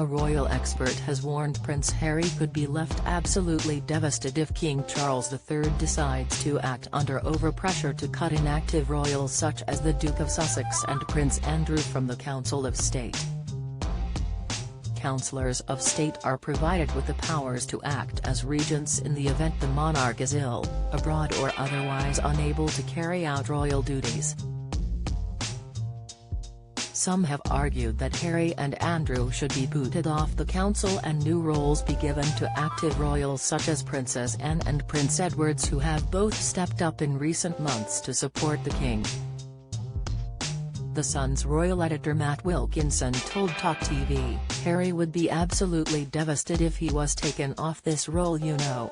A royal expert has warned Prince Harry could be left absolutely devastated if King Charles III decides to act under overpressure to cut inactive royals such as the Duke of Sussex and Prince Andrew from the Council of State. Councillors of State are provided with the powers to act as regents in the event the monarch is ill, abroad or otherwise unable to carry out royal duties. Some have argued that Harry and Andrew should be booted off the council and new roles be given to active royals such as Princess Anne and Prince Edward, who have both stepped up in recent months to support the king. The Sun's royal editor Matt Wilkinson told Talk TV, "Harry would be absolutely devastated if he was taken off this role, you know.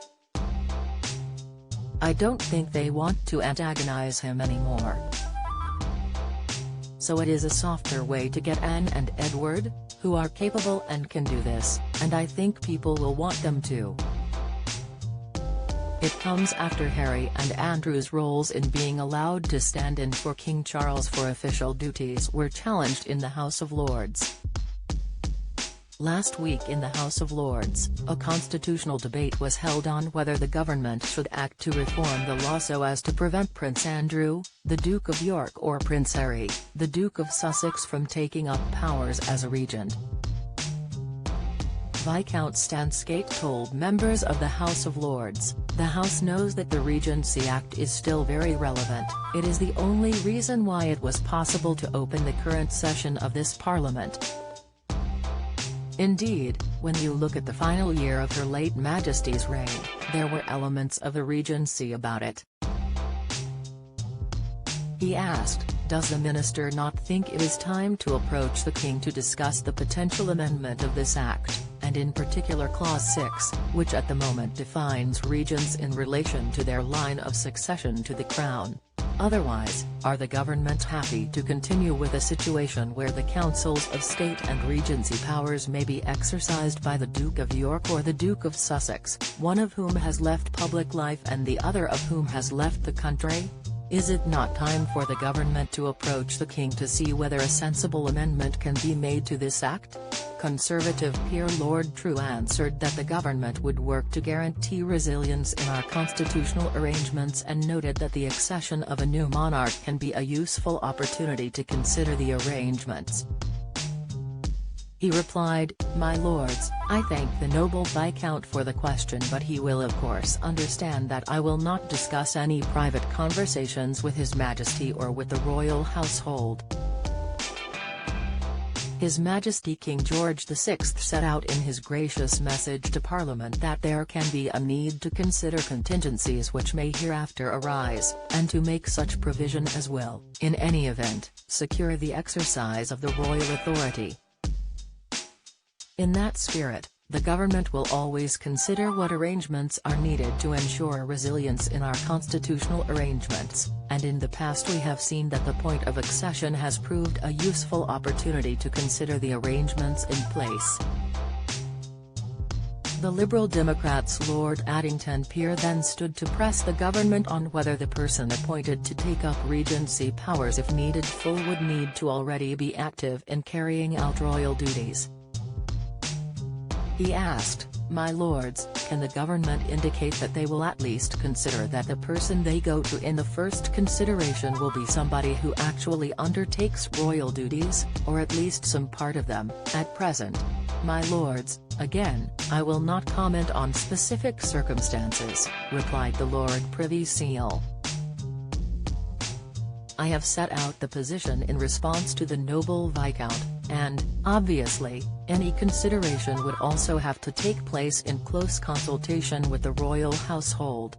I don't think they want to antagonize him anymore. So it is a softer way to get Anne and Edward, who are capable and can do this, and I think people will want them to." It comes after Harry and Andrew's roles in being allowed to stand in for King Charles for official duties were challenged in the House of Lords. Last week in the House of Lords, a constitutional debate was held on whether the government should act to reform the law so as to prevent Prince Andrew, the Duke of York, or Prince Harry, the Duke of Sussex, from taking up powers as a regent. Viscount Stan Skate told members of the House of Lords, "The House knows that the Regency Act is still very relevant. It is the only reason why it was possible to open the current session of this Parliament. Indeed, when you look at the final year of Her late Majesty's reign, there were elements of the Regency about it." He asked, "Does the minister not think it is time to approach the king to discuss the potential amendment of this act, and in particular Clause 6, which at the moment defines regents in relation to their line of succession to the crown? Otherwise, are the government happy to continue with a situation where the councils of state and regency powers may be exercised by the Duke of York or the Duke of Sussex, one of whom has left public life and the other of whom has left the country? Is it not time for the government to approach the king to see whether a sensible amendment can be made to this act?" Conservative peer Lord True answered that the government would work to guarantee resilience in our constitutional arrangements and noted that the accession of a new monarch can be a useful opportunity to consider the arrangements. He replied, "My lords, I thank the noble Viscount for the question, but he will of course understand that I will not discuss any private conversations with His Majesty or with the royal household." His Majesty King George VI set out in his gracious message to Parliament that there can be a need to consider contingencies which may hereafter arise, and to make such provision as will, in any event, secure the exercise of the royal authority. In that spirit, the government will always consider what arrangements are needed to ensure resilience in our constitutional arrangements, and in the past we have seen that the point of accession has proved a useful opportunity to consider the arrangements in place. The Liberal Democrats' Lord Addington Peer then stood to press the government on whether the person appointed to take up regency powers if needed full would need to already be active in carrying out royal duties. He asked, "My lords, can the government indicate that they will at least consider that the person they go to in the first consideration will be somebody who actually undertakes royal duties, or at least some part of them? At present, my lords, again, I will not comment on specific circumstances," replied the Lord Privy Seal. "I have set out the position in response to the noble Viscount, and, obviously, any consideration would also have to take place in close consultation with the royal household."